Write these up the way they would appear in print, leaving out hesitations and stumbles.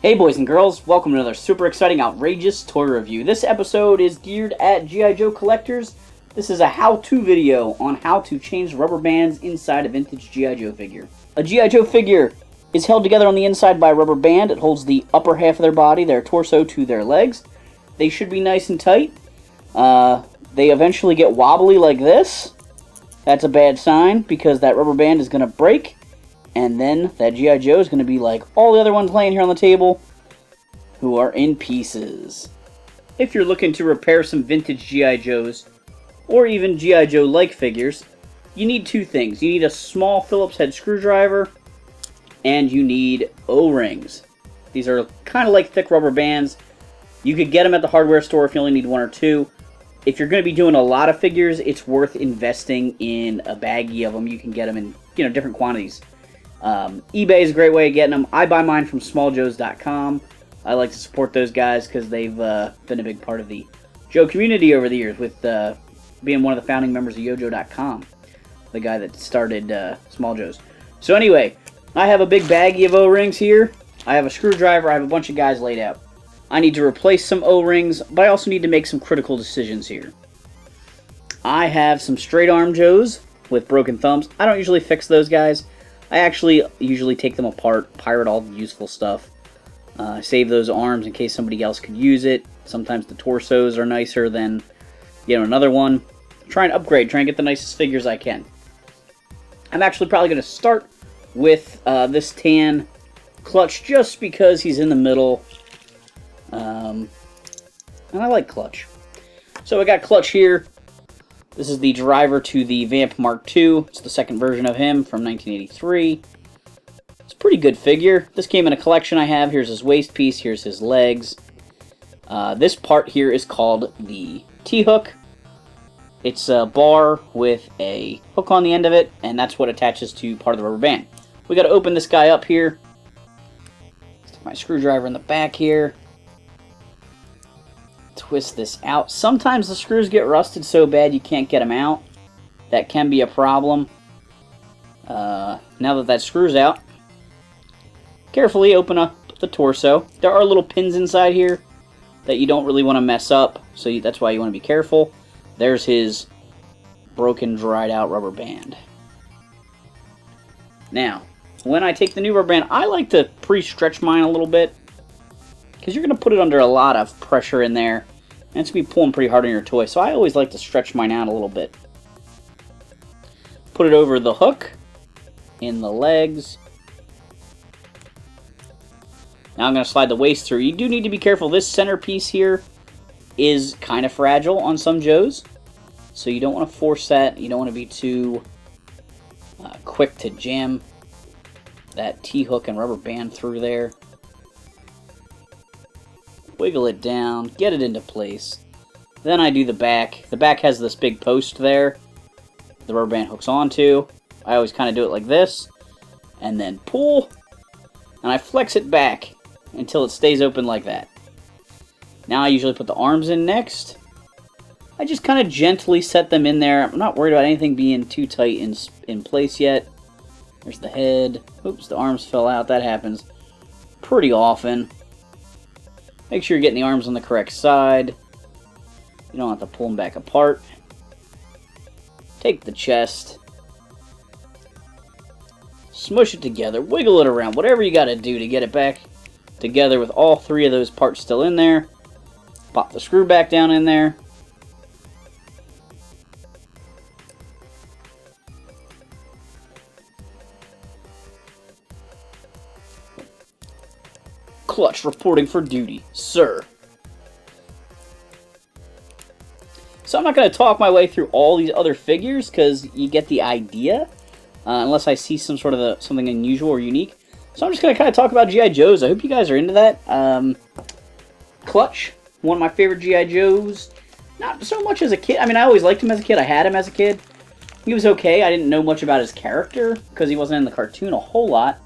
Hey boys and girls, welcome to another super exciting, outrageous toy review. This episode is geared at G.I. Joe collectors. This is a how-to video on how to change rubber bands inside a vintage G.I. Joe figure. A G.I. Joe figure is held together on the inside by a rubber band. It holds the upper half of their body, their torso, to their legs. They should be nice and tight. They eventually get wobbly like this. That's a bad sign because that rubber band is going to break. And then that G.I. Joe is going to be like all the other ones laying here on the table who are in pieces. If you're looking to repair some vintage G.I. Joes, or even G.I. Joe-like figures, you need two things. You need a small Phillips head screwdriver, and you need O-rings. These are kind of like thick rubber bands. You could get them at the hardware store if you only need one or two. If you're going to be doing a lot of figures, it's worth investing in a baggie of them. You can get them in different quantities. eBay is a great way of getting them. I buy mine from smalljoes.com. I like to support those guys because they've been a big part of the Joe community over the years, with being one of the founding members of yojo.com, the guy that started Small Joes. So anyway, I have a big baggie of O-rings here. I have a screwdriver. I have a bunch of guys laid out. I need to replace some O-rings, but I also need to make some critical decisions here. I have some straight arm Joes with broken thumbs. I don't usually fix those guys. I actually usually take them apart, pirate all the useful stuff. Save those arms in case somebody else could use it. Sometimes the torsos are nicer than, another one. Try and upgrade, try and get the nicest figures I can. I'm actually probably going to start with this tan Clutch just because he's in the middle. And I like Clutch. So I got Clutch here. This is the driver to the Vamp Mark II. It's the second version of him from 1983. It's a pretty good figure. This came in a collection I have. Here's his waist piece. Here's his legs. This part here is called the T-hook. It's a bar with a hook on the end of it, and that's what attaches to part of the rubber band. We got to open this guy up here. Stick my screwdriver in the back here. Twist this out. Sometimes the screws get rusted so bad you can't get them out. That can be a problem. Now that screw's out, carefully open up the torso. There are little pins inside here that you don't really want to mess up, so that's why you want to be careful. There's his broken, dried out rubber band. Now, when I take the new rubber band, I like to pre-stretch mine a little bit, because you're going to put it under a lot of pressure in there, and it's going to be pulling pretty hard on your toy, so I always like to stretch mine out a little bit. Put it over the hook, in the legs. Now I'm going to slide the waist through. You do need to be careful. This center piece here is kind of fragile on some Joes, so you don't want to force that. You don't want to be too quick to jam that T-hook and rubber band through there. Wiggle it down, get it into place. Then I do the back. The back has this big post there the rubber band hooks onto. I always kind of do it like this, and then pull, and I flex it back until it stays open like that. Now I usually put the arms in next. I just kind of gently set them in there. I'm not worried about anything being too tight in place yet. There's the head. Oops, the arms fell out. That happens pretty often. Make sure you're getting the arms on the correct side. You don't have to pull them back apart. Take the chest. Smush it together. Wiggle it around. Whatever you got to do to get it back together with all three of those parts still in there. Pop the screw back down in there. Clutch reporting for duty, sir. So I'm not going to talk my way through all these other figures because you get the idea, unless I see some sort of something unusual or unique. So I'm just going to kind of talk about G.I. Joes. I hope you guys are into that. Clutch, one of my favorite G.I. Joes. Not so much as a kid. I mean, I always liked him as a kid. I had him as a kid. He was okay. I didn't know much about his character because he wasn't in the cartoon a whole lot.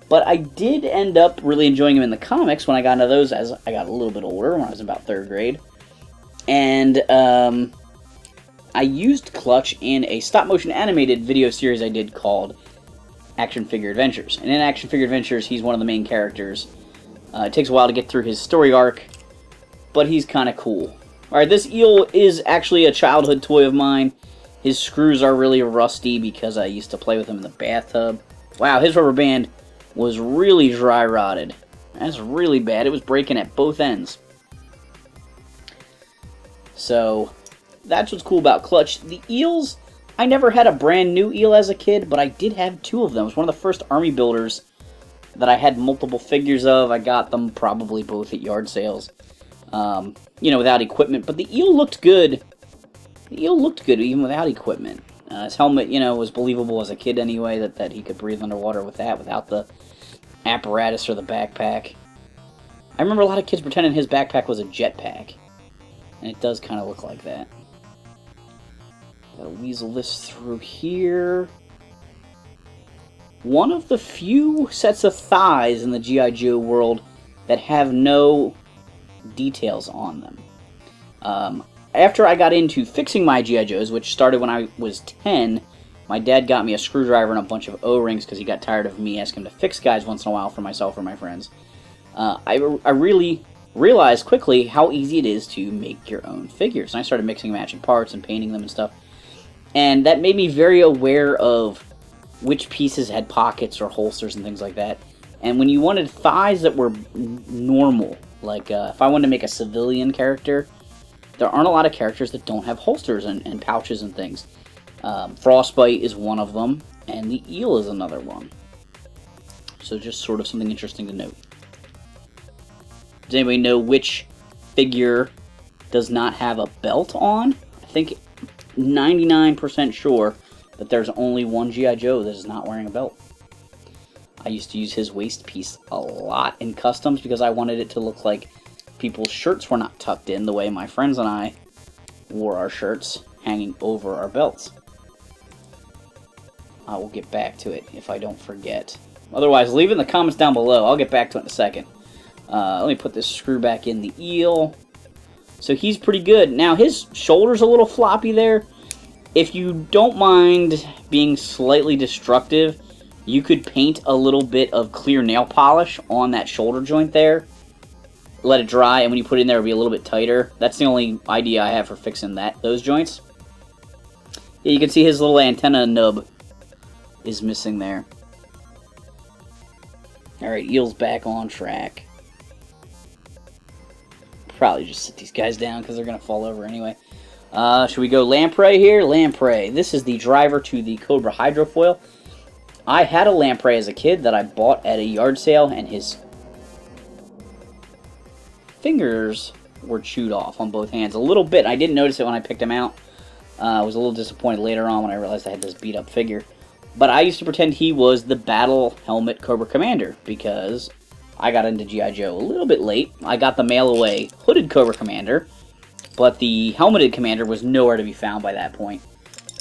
But I did end up really enjoying him in the comics when I got into those as I got a little bit older, when I was about 3rd grade. And I used Clutch in a stop-motion animated video series I did called Action Figure Adventures. And in Action Figure Adventures, he's one of the main characters. It takes a while to get through his story arc, but he's kind of cool. Alright, this eel is actually a childhood toy of mine. His screws are really rusty because I used to play with him in the bathtub. Wow, his rubber band was really dry rotted. That's really bad. It was breaking at both ends. So, that's what's cool about Clutch. The eels, I never had a brand new eel as a kid, but I did have 2 of them. It was one of the first army builders that I had multiple figures of. I got them probably both at yard sales, you know, without equipment. But the eel looked good. The eel looked good even without equipment. His helmet, you know, was believable as a kid anyway, that he could breathe underwater with that, without the apparatus or the backpack. I remember a lot of kids pretending his backpack was a jetpack, and it does kind of look like that. Gotta weasel this through here. One of the few sets of thighs in the G.I. Joe world that have no details on them. After I got into fixing my G.I. Joes, which started when I was 10, my dad got me a screwdriver and a bunch of O-rings because he got tired of me asking him to fix guys once in a while for myself or my friends. I really realized quickly how easy it is to make your own figures. And I started mixing matching parts and painting them and stuff. And that made me very aware of which pieces had pockets or holsters and things like that. And when you wanted thighs that were normal, like if I wanted to make a civilian character, there aren't a lot of characters that don't have holsters and pouches and things. Frostbite is one of them, and the eel is another one. So just sort of something interesting to note. Does anybody know which figure does not have a belt on? I think 99% sure that there's only one G.I. Joe that is not wearing a belt. I used to use his waist piece a lot in customs because I wanted it to look like people's shirts were not tucked in the way my friends and I wore our shirts, hanging over our belts. I will get back to it if I don't forget. Otherwise, leave it in the comments down below. I'll get back to it in a second. Let me put this screw back in the eel. So he's pretty good. Now, his shoulder's a little floppy there. If you don't mind being slightly destructive, you could paint a little bit of clear nail polish on that shoulder joint there. Let it dry, and when you put it in there, it'll be a little bit tighter. That's the only idea I have for fixing those joints. Yeah, you can see his little antenna nub is missing there. Alright, eel's back on track. Probably just sit these guys down because they're going to fall over anyway. Should we go lamprey here? Lamprey. This is the driver to the Cobra Hydrofoil. I had a lamprey as a kid that I bought at a yard sale, and his fingers were chewed off on both hands. A little bit. I didn't notice it when I picked him out. I was a little disappointed later on when I realized I had this beat-up figure. But I used to pretend he was the battle helmet Cobra Commander because I got into G.I. Joe a little bit late. I got the mail-away hooded Cobra Commander, but the helmeted Commander was nowhere to be found by that point.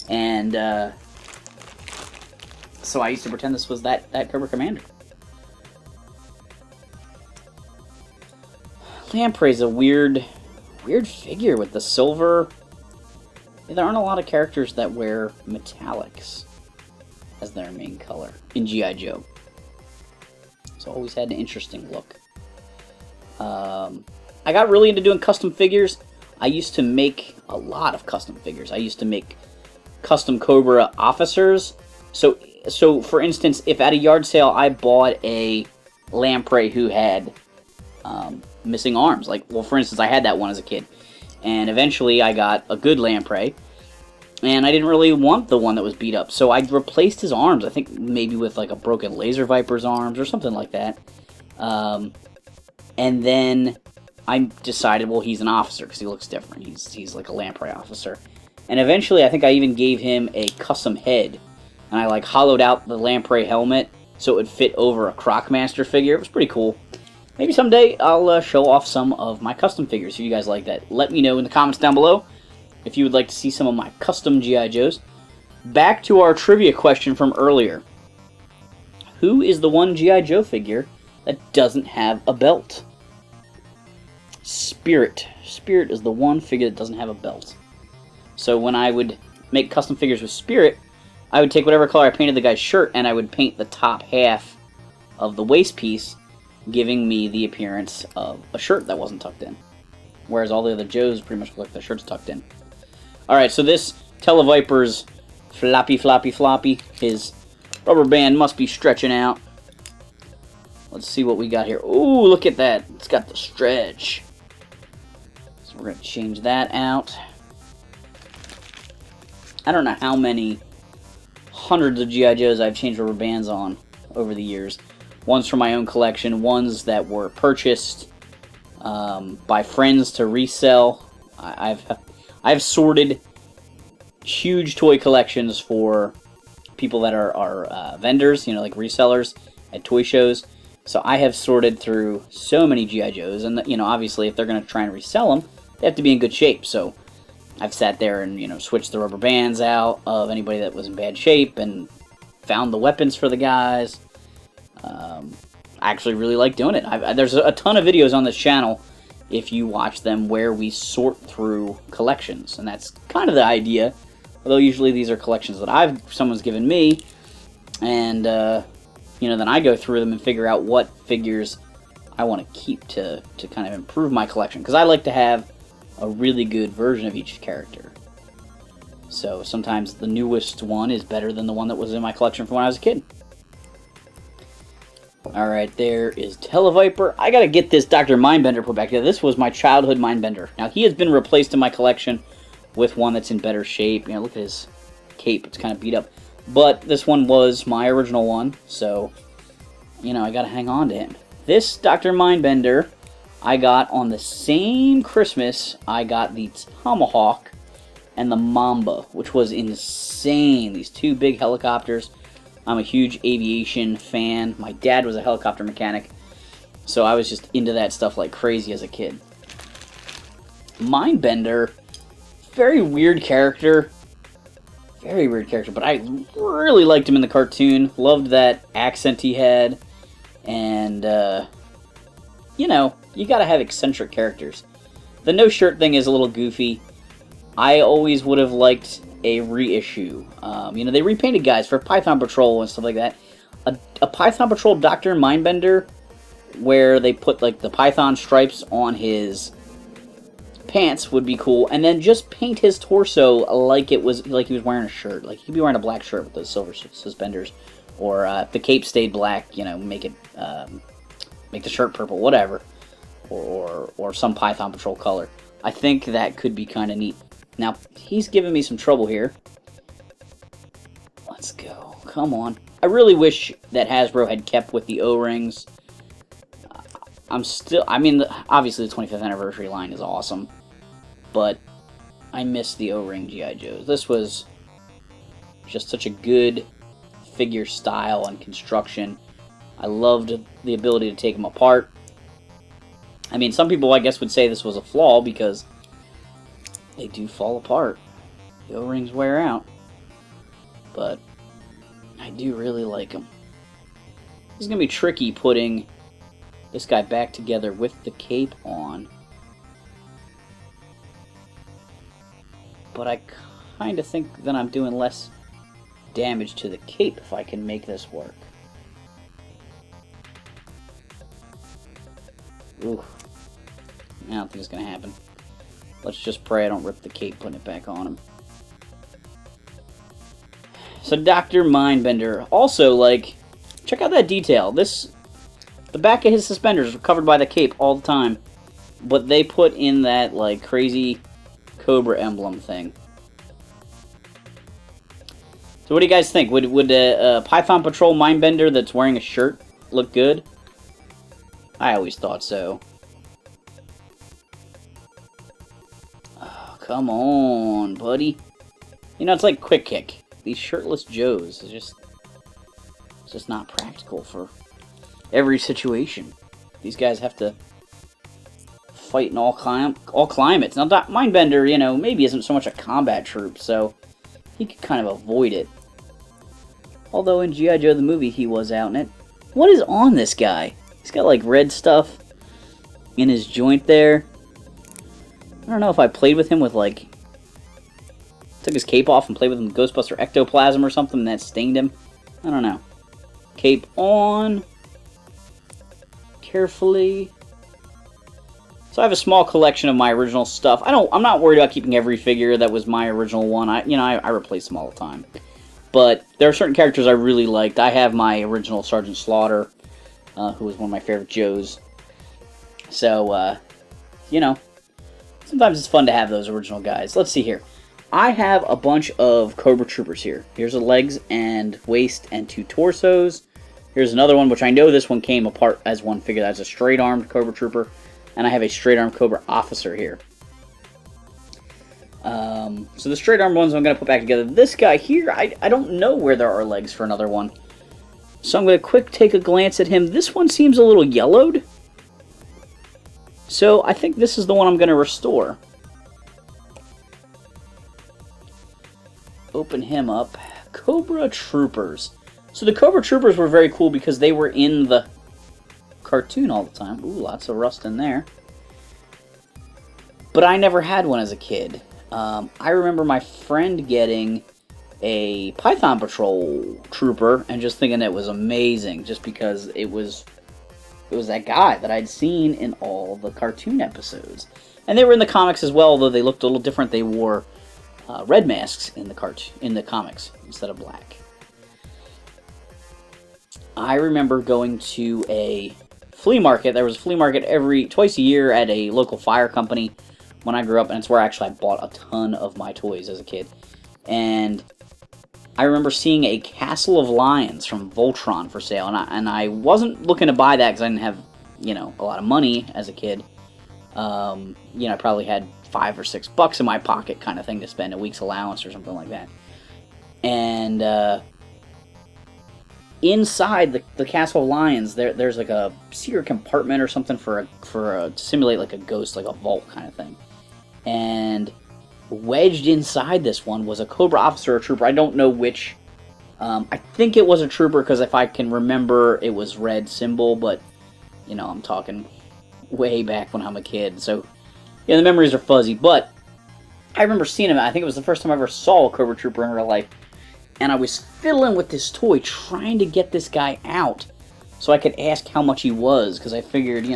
And so I used to pretend this was that Cobra Commander. Lamprey's a weird figure with the silver. There aren't a lot of characters that wear metallics as their main color in G.I. Joe. So always had an interesting look. I got really into doing custom figures. I used to make a lot of custom figures. I used to make custom Cobra Officers. So for instance, if at a yard sale I bought a lamprey who had missing arms, like, well, for instance, I had that one as a kid, and eventually I got a good lamprey, and I didn't really want the one that was beat up, so I replaced his arms, I think maybe with like a broken Laser Viper's arms or something like that. And then I decided, well, he's an officer because he looks different. He's like a lamprey officer. And eventually I think I even gave him a custom head, and I like hollowed out the lamprey helmet so it would fit over a Crocmaster figure. It was pretty cool. Maybe someday I'll show off some of my custom figures if you guys like that. Let me know in the comments down below if you would like to see some of my custom G.I. Joes. Back to our trivia question from earlier. Who is the one G.I. Joe figure that doesn't have a belt? Spirit. Spirit is the one figure that doesn't have a belt. So when I would make custom figures with Spirit, I would take whatever color I painted the guy's shirt and I would paint the top half of the waist piece giving me the appearance of a shirt that wasn't tucked in. Whereas all the other Joes pretty much look like the shirt's tucked in. Alright, so this Televiper's floppy. His rubber band must be stretching out. Let's see what we got here. Ooh, look at that. It's got the stretch. So we're going to change that out. I don't know how many hundreds of G.I. Joes I've changed rubber bands on over the years. Ones from my own collection, ones that were purchased by friends to resell. I've sorted huge toy collections for people that are vendors, you know, like resellers at toy shows. So I have sorted through so many G.I. Joes, and you know, obviously, if they're going to try and resell them, they have to be in good shape. So I've sat there and, you know, switched the rubber bands out of anybody that was in bad shape and found the weapons for the guys. I actually really like doing it. There's a ton of videos on this channel, if you watch them, where we sort through collections, and that's kind of the idea. Although usually these are collections that someone's given me, and you know, then I go through them and figure out what figures I want to keep to kind of improve my collection, because I like to have a really good version of each character. So sometimes the newest one is better than the one that was in my collection from when I was a kid. Alright, there is Televiper. I gotta get this Dr. Mindbender put back together. This was my childhood Mindbender. Now, he has been replaced in my collection with one that's in better shape. You know, look at his cape. It's kind of beat up. But this one was my original one, so, you know, I gotta hang on to him. This Dr. Mindbender I got on the same Christmas I got the Tomahawk and the Mamba, which was insane. These two big helicopters. I'm a huge aviation fan. My dad was a helicopter mechanic, so I was just into that stuff like crazy as a kid. Mindbender, very weird character. Very weird character, but I really liked him in the cartoon. Loved that accent he had. And, you know, you gotta have eccentric characters. The no shirt thing is a little goofy. I always would have liked a reissue. You know, they repainted guys for Python Patrol and stuff like that. A Python Patrol Dr. Mindbender, where they put like the Python stripes on his pants, would be cool, and then just paint his torso like it was like he was wearing a shirt. Like he'd be wearing a black shirt with those silver suspenders, or if the cape stayed black, you know, make the shirt purple, whatever, or some Python Patrol color. I think that could be kind of neat. Now, he's giving me some trouble here. Let's go. Come on. I really wish that Hasbro had kept with the O-rings. I mean, obviously the 25th anniversary line is awesome, but I miss the O-ring G.I. Joes. This was just such a good figure style and construction. I loved the ability to take them apart. I mean, some people, I guess, would say this was a flaw because they do fall apart. The O-rings wear out. But I do really like them. It's going to be tricky putting this guy back together with the cape on. But I kind of think that I'm doing less damage to the cape if I can make this work. Ooh. I don't think it's going to happen. Let's just pray I don't rip the cape putting it back on him. So Dr. Mindbender. Also, like, check out that detail. The back of his suspenders were covered by the cape all the time. But they put in that, like, crazy Cobra emblem thing. So what do you guys think? Would a Python Patrol Mindbender that's wearing a shirt look good? I always thought so. Oh, come on, buddy. You know, it's like Quick Kick. These shirtless Joes is just not practical for every situation. These guys have to fight in all climates. Now, Mindbender, you know, maybe isn't so much a combat troop, so he could kind of avoid it. Although in G.I. Joe the movie, he was out in it. What is on this guy? He's got, like, red stuff in his joint there. I don't know if I played with him with, like, took his cape off and played with him with Ghostbuster Ectoplasm or something and that stained him. I don't know. Cape on. carefully. So I have a small collection of my original stuff. I'm not worried about keeping every figure that was my original one. I replace them all the time. But there are certain characters I really liked. I have my original Sergeant Slaughter, who was one of my favorite Joes. So, sometimes it's fun to have those original guys. Let's see here. I have a bunch of Cobra Troopers here. Here's the legs and waist and 2 torsos. Here's another one, which I know this one came apart as one figure. That's a straight-armed Cobra Trooper. And I have a straight-armed Cobra Officer here. So the straight-armed ones I'm going to put back together. This guy here, I don't know where there are legs for another one. So I'm going to take a glance at him. This one seems a little yellowed. So I think this is the one I'm going to restore. Open him up. Cobra Troopers. So the Cobra Troopers were very cool because they were in the cartoon all the time. Ooh, lots of rust in there. But I never had one as a kid. I remember my friend getting a Python Patrol Trooper and just thinking it was amazing just because it was that guy that I'd seen in all the cartoon episodes. And they were in the comics as well, although they looked a little different. They wore red masks in the comics instead of black. I remember going to a flea market. There was a flea market twice a year at a local fire company when I grew up, and it's where actually I bought a ton of my toys as a kid. And I remember seeing a Castle of Lions from Voltron for sale, and I wasn't looking to buy that because I didn't have, a lot of money as a kid. I probably had $5 or $6 in my pocket kind of thing to spend a week's allowance or something like that. And inside the Castle of Lions, there's like a secret compartment or something to simulate like a ghost, like a vault kind of thing. And wedged inside this one was a Cobra Officer or Trooper. I don't know which. I think it was a Trooper because if I can remember, it was red symbol. But I'm talking way back when I'm a kid, so the memories are fuzzy. But I remember seeing him. I think it was the first time I ever saw a Cobra Trooper in real life. And I was fiddling with this toy, trying to get this guy out so I could ask how much he was, because I figured,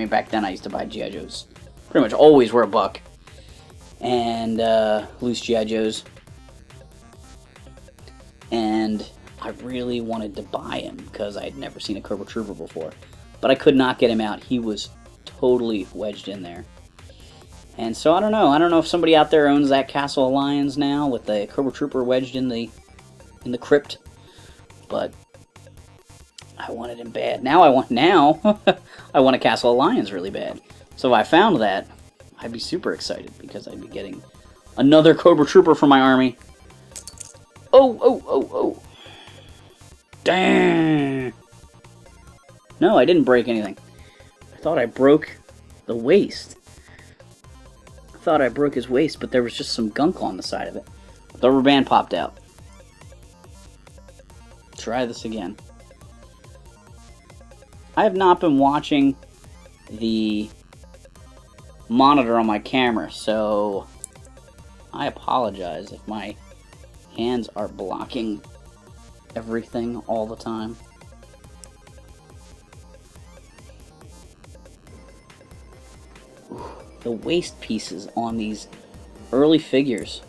back then I used to buy G.I. Joes. Pretty much always were $1. And loose G.I. Joes. And I really wanted to buy him, because I had never seen a Cobra Trooper before. But I could not get him out. He was totally wedged in there. And so I don't know. I don't know if somebody out there owns that Castle of Lions now with the Cobra Trooper wedged in the crypt, but I wanted him bad. Now I want a Castle of Lions really bad. So if I found that, I'd be super excited because I'd be getting another Cobra Trooper for my army. Oh! Dang! No, I didn't break anything. I thought I broke the waist. I thought I broke his waist, but there was just some gunk on the side of it. The rubber band popped out. Try this again. I have not been watching the monitor on my camera, so I apologize if my hands are blocking everything all the time. Ooh, the waist pieces on these early figures,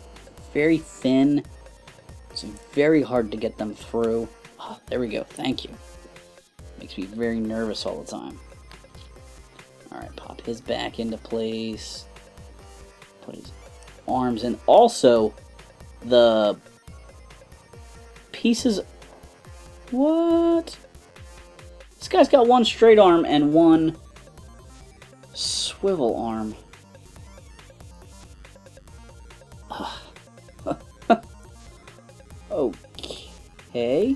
very thin. It's very hard to get them through. Oh, there we go. Thank you. Makes me very nervous all the time. Alright, pop his back into place. Put his arms in. Also, the pieces... What? This guy's got one straight arm and one swivel arm. Okay.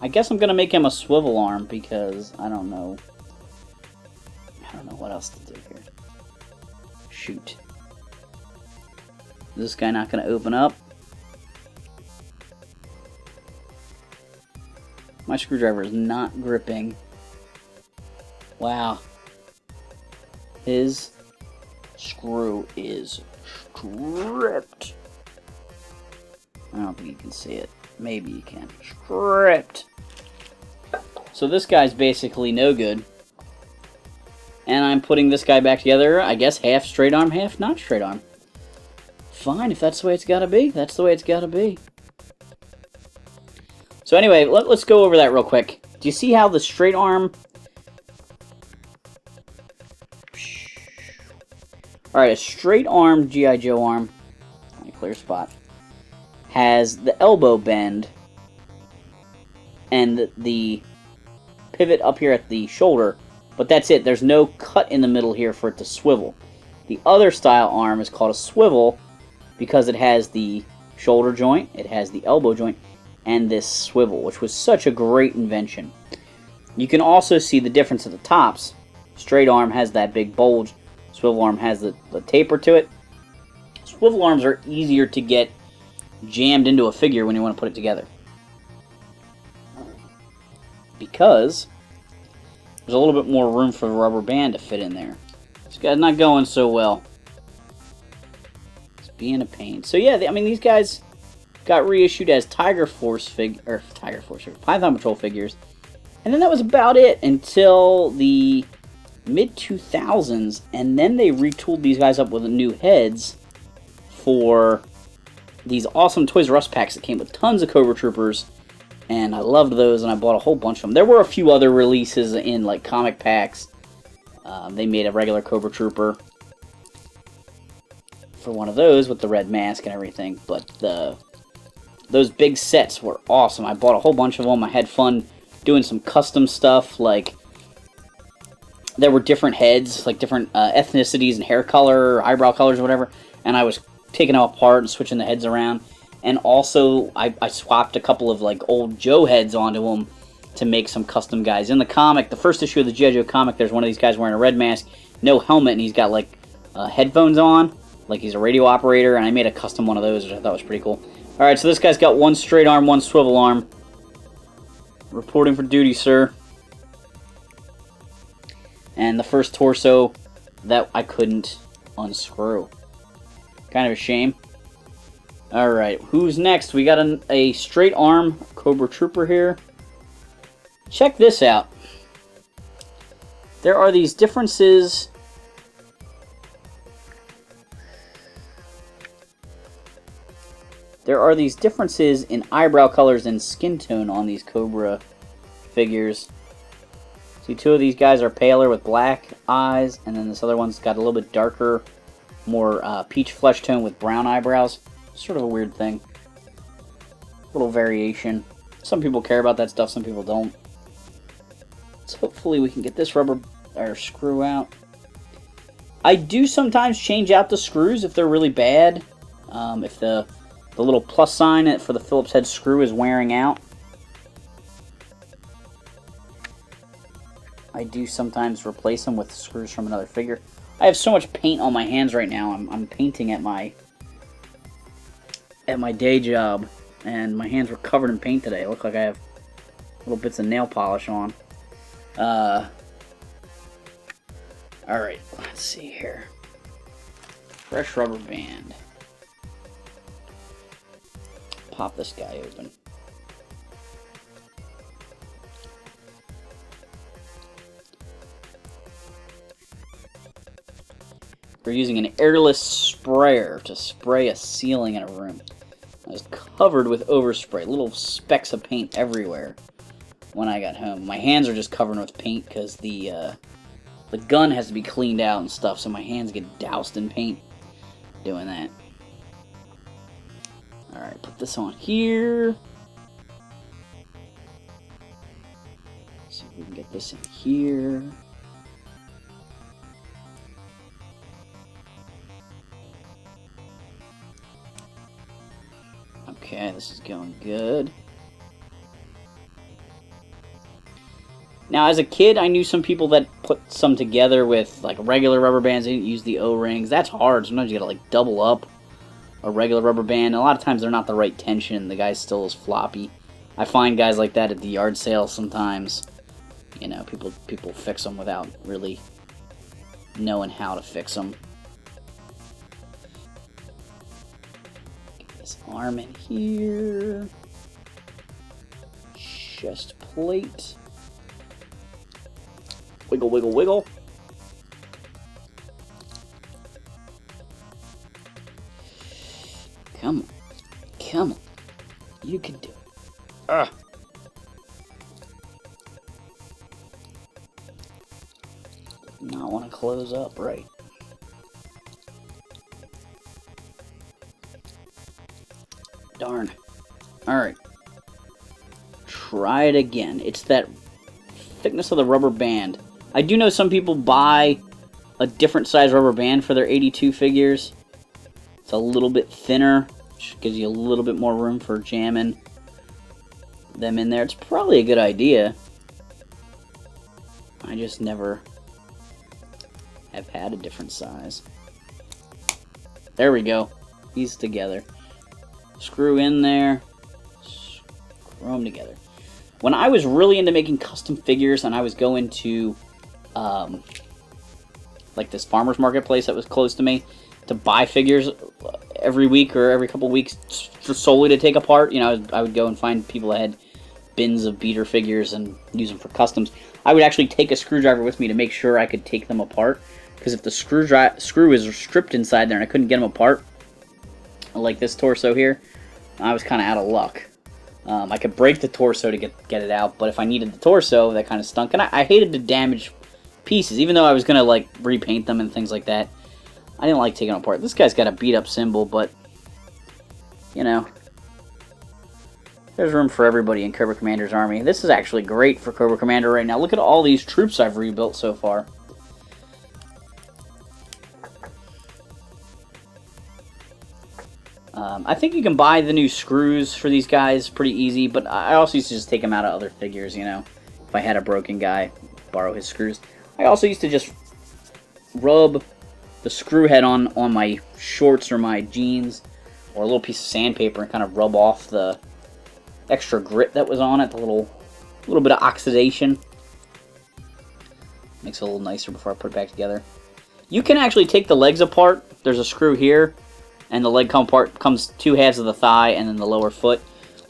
I guess I'm gonna make him a swivel arm because I don't know what else to do here. Shoot. Is this guy not gonna open up? My screwdriver is not gripping. Wow. His screw is stripped. I don't think you can see it. Maybe you can. Stripped. So this guy's basically no good. And I'm putting this guy back together, I guess half straight arm, half not straight arm. Fine, if that's the way it's gotta be, that's the way it's gotta be. So anyway, let's go over that real quick. Do you see how the straight arm... Alright, a straight arm G.I. Joe arm, clear spot, has the elbow bend and the pivot up here at the shoulder, but that's it. There's no cut in the middle here for it to swivel. The other style arm is called a swivel because it has the shoulder joint, it has the elbow joint, and this swivel, which was such a great invention. You can also see the difference at the tops. Straight arm has that big bulge, swivel arm has the taper to it. Swivel arms are easier to get jammed into a figure when you want to put it together, because there's a little bit more room for the rubber band to fit in there. This guy's not going so well. It's being a pain. So yeah, I mean, these guys got reissued as Python Patrol figures, and then that was about it until the mid-2000s, and then they retooled these guys up with new heads for these awesome Toys R Us packs that came with tons of Cobra Troopers, and I loved those, and I bought a whole bunch of them. There were a few other releases in like comic packs. They made a regular Cobra Trooper for one of those with the red mask and everything, but those big sets were awesome. I bought a whole bunch of them. I had fun doing some custom stuff, like there were different heads, like different ethnicities and hair color, eyebrow colors or whatever, and I was taking them apart and switching the heads around. And also, I swapped a couple of like old Joe heads onto them to make some custom guys. In the comic, the first issue of the G.I. Joe comic, there's one of these guys wearing a red mask, no helmet, and he's got like headphones on, like he's a radio operator, and I made a custom one of those, which I thought was pretty cool. Alright, so this guy's got one straight arm, one swivel arm. Reporting for duty, sir. And the first torso that I couldn't unscrew. Kind of a shame. Alright, who's next? We got a straight arm Cobra Trooper here. Check this out. There are these differences. There are these differences in eyebrow colors and skin tone on these Cobra figures. See, two of these guys are paler with black eyes, and then this other one's got a little bit darker, more peach flesh tone with brown eyebrows. Sort of a weird thing. Little variation. Some people care about that stuff, some people don't. So hopefully we can get this rubber or screw out. I do sometimes change out the screws if they're really bad. If the little plus sign for the Phillips head screw is wearing out. I do sometimes replace them with screws from another figure. I have so much paint on my hands right now. I'm painting at my day job, and my hands were covered in paint today. It looked like I have little bits of nail polish on. Alright, let's see here. Fresh rubber band. Pop this guy open. We're using an airless sprayer to spray a ceiling in a room. I was covered with overspray, little specks of paint everywhere when I got home. My hands are just covered with paint because the gun has to be cleaned out and stuff, so my hands get doused in paint doing that. Alright, put this on here. See if we can get this in here. Okay, this is going good. Now, as a kid, I knew some people that put some together with like regular rubber bands. They didn't use the O-rings. That's hard. Sometimes you gotta like double up a regular rubber band. A lot of times they're not the right tension. The guy still is floppy. I find guys like that at the yard sale sometimes. You know, people fix them without really knowing how to fix them. Arm in here, chest plate, Wiggle, wiggle, wiggle. Come on. Come on. You can do it. Ugh. Not want to close up, right? Darn. Alright. Try it again. It's that thickness of the rubber band. I do know some people buy a different size rubber band for their 82 figures. It's a little bit thinner, which gives you a little bit more room for jamming them in there. It's probably a good idea. I just never have had a different size. There we go. These together. Screw in there. Screw them together. When I was really into making custom figures and I was going to like this farmer's marketplace that was close to me to buy figures every week or every couple weeks just solely to take apart, you know, I would go and find people that had bins of beater figures and use them for customs. I would actually take a screwdriver with me to make sure I could take them apart, because if the screw is stripped inside there and I couldn't get them apart, like this torso here, I was kind of out of luck. I could break the torso to get it out, but if I needed the torso, that kind of stunk. And I hated to damage pieces, even though I was going to like repaint them and things like that. I didn't like taking them apart. This guy's got a beat up symbol, but you know, there's room for everybody in Cobra Commander's army. This is actually great for Cobra Commander right now. Look at all these troops I've rebuilt so far. I think you can buy the new screws for these guys pretty easy, but I also used to just take them out of other figures, you know. If I had a broken guy, borrow his screws. I also used to just rub the screw head on my shorts or my jeans, or a little piece of sandpaper, and kind of rub off the extra grit that was on it, the little bit of oxidation. Makes it a little nicer before I put it back together. You can actually take the legs apart. There's a screw here, and the leg comes 2 halves of the thigh and then the lower foot,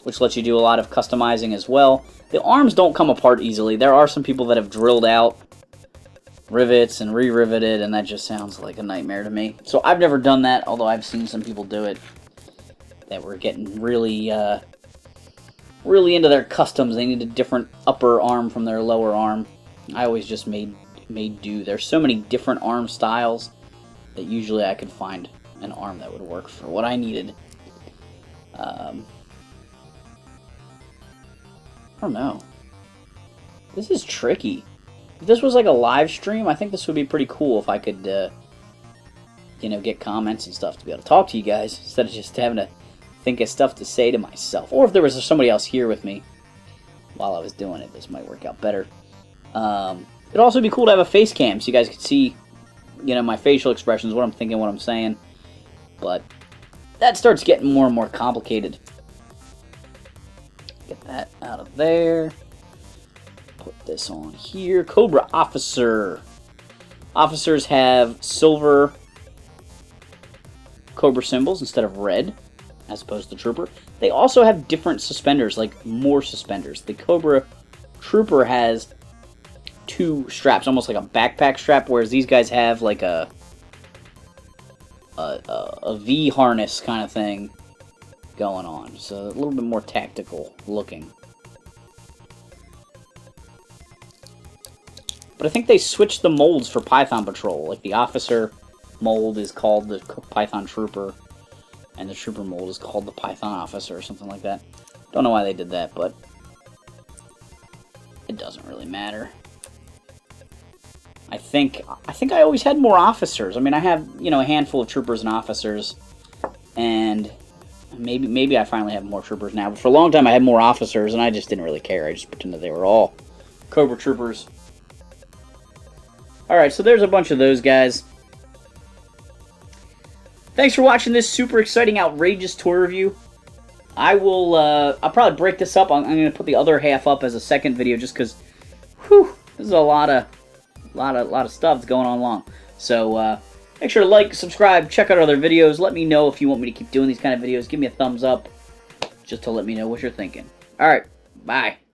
which lets you do a lot of customizing as well. The arms don't come apart easily. There are some people that have drilled out rivets and re-riveted, and that just sounds like a nightmare to me. So I've never done that, although I've seen some people do it that were getting really really into their customs. They need a different upper arm from their lower arm. I always just made do. There's so many different arm styles that usually I could find an arm that would work for what I needed. I don't know. This is tricky. If this was like a live stream, I think this would be pretty cool if I could, you know, get comments and stuff to be able to talk to you guys instead of just having to think of stuff to say to myself. Or if there was somebody else here with me while I was doing it, this might work out better. It'd also be cool to have a face cam so you guys could see, you know, my facial expressions, what I'm thinking, what I'm saying. But that starts getting more and more complicated. Get that out of there. Put this on here. Cobra Officer. Officers have silver Cobra symbols instead of red, as opposed to Trooper. They also have different suspenders, like more suspenders. The Cobra Trooper has 2 straps, almost like a backpack strap, whereas these guys have like a V harness kind of thing going on. So a little bit more tactical looking. But I think they switched the molds for Python Patrol. Like the Officer mold is called the Python Trooper, and the Trooper mold is called the Python Officer or something like that. Don't know why they did that, but it doesn't really matter. I think I always had more officers. I mean, I have, you know, a handful of troopers and officers, and maybe I finally have more troopers now. But for a long time, I had more officers, and I just didn't really care. I just pretended they were all Cobra Troopers. All right, so there's a bunch of those guys. Thanks for watching this super exciting, outrageous toy review. I'll probably break this up. I'm going to put the other half up as a second video, just because, whew, this is a lot of stuff that's going on long. So make sure to like, subscribe, check out other videos. Let me know if you want me to keep doing these kind of videos. Give me a thumbs up just to let me know what you're thinking. All right, bye.